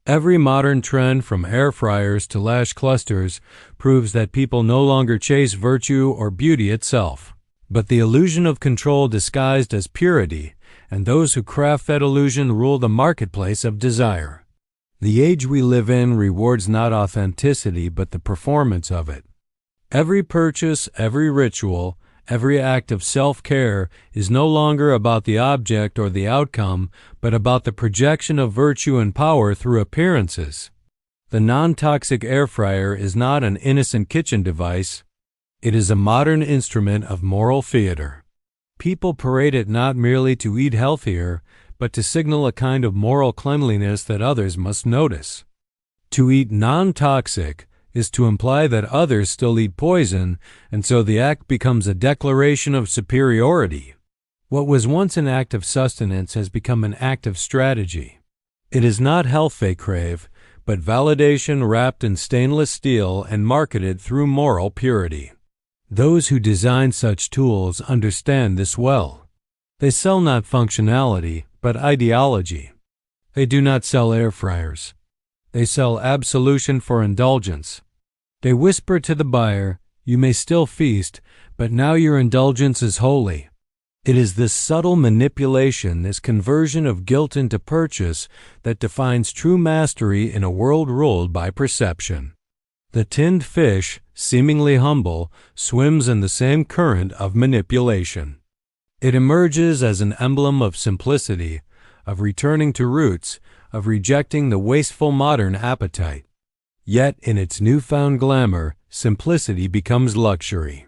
Every modern trend from air fryers to lash clusters proves that people no longer chase virtue or beauty itself, but the illusion of control disguised as purity, and those who craft that illusion rule the marketplace of desire. The age we live in rewards not authenticity but the performance of it. Every purchase, every ritual, every act of self-care is no longer about the object or the outcome, but about the projection of virtue and power through appearances. The non-toxic air fryer is not an innocent kitchen device. It is a modern instrument of moral theater. People parade it not merely to eat healthier, but to signal a kind of moral cleanliness that others must notice. To eat non-toxic is to imply that others still eat poison, and so the act becomes a declaration of superiority. What was once an act of sustenance has become an act of strategy. It is not health they crave, but validation wrapped in stainless steel and marketed through moral purity. Those who design such tools understand this well. They sell not functionality, but ideology. They do not sell air fryers. They sell absolution for indulgence. They whisper to the buyer, "You may still feast, but now your indulgence is holy." It is this subtle manipulation, this conversion of guilt into purchase, that defines true mastery in a world ruled by perception. The tinned fish, seemingly humble, swims in the same current of manipulation. It emerges as an emblem of simplicity, of returning to roots, of rejecting the wasteful modern appetite. Yet, in its newfound glamour, simplicity becomes luxury.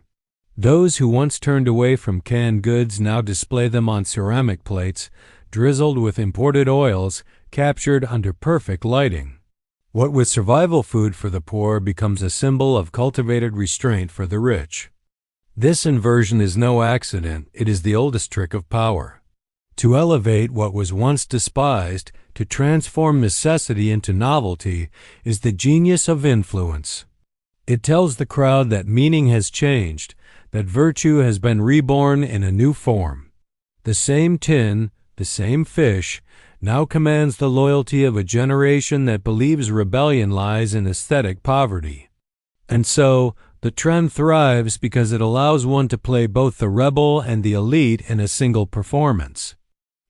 Those who once turned away from canned goods now display them on ceramic plates, drizzled with imported oils, captured under perfect lighting. What was survival food for the poor becomes a symbol of cultivated restraint for the rich. This inversion is no accident, it is the oldest trick of power. To elevate what was once despised, to transform necessity into novelty, is the genius of influence. It tells the crowd that meaning has changed, that virtue has been reborn in a new form. The same tin, the same fish, now commands the loyalty of a generation that believes rebellion lies in aesthetic poverty. And so, the trend thrives because it allows one to play both the rebel and the elite in a single performance.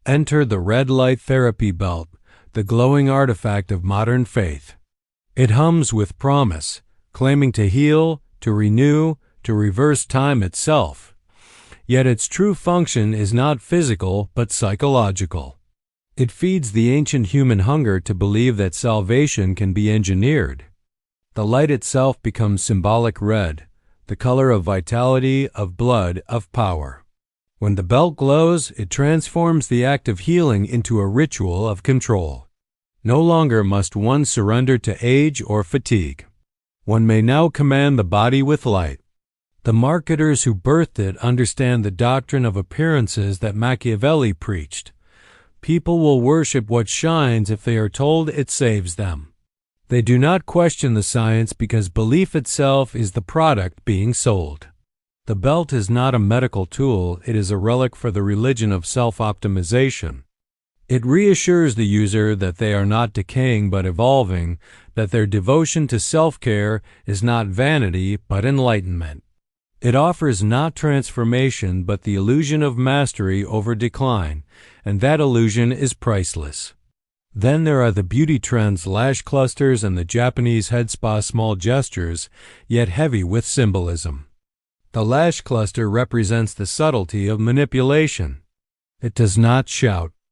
Enter the red light therapy belt, the glowing artifact of modern faith. It hums with promise, claiming to heal, to renew, to reverse time itself. Yet its true function is not physical but psychological. It feeds the ancient human hunger to believe that salvation can be engineered. The light itself becomes symbolic red, the color of vitality, of blood, of power. When the belt glows, it transforms the act of healing into a ritual of control. No longer must one surrender to age or fatigue. One may now command the body with light. The marketers who birthed it understand the doctrine of appearances that Machiavelli preached. People will worship what shines if they are told it saves them. They do not question the science because belief itself is the product being sold. The belt is not a medical tool, it is a relic for the religion of self-optimization. It reassures the user that they are not decaying but evolving, that their devotion to self-care is not vanity but enlightenment. It offers not transformation but the illusion of mastery over decline, and that illusion is priceless. Then there are the beauty trends, lash clusters, and the Japanese head spa small gestures, yet heavy with symbolism. The lash cluster represents the subtlety of manipulation. It does not shout.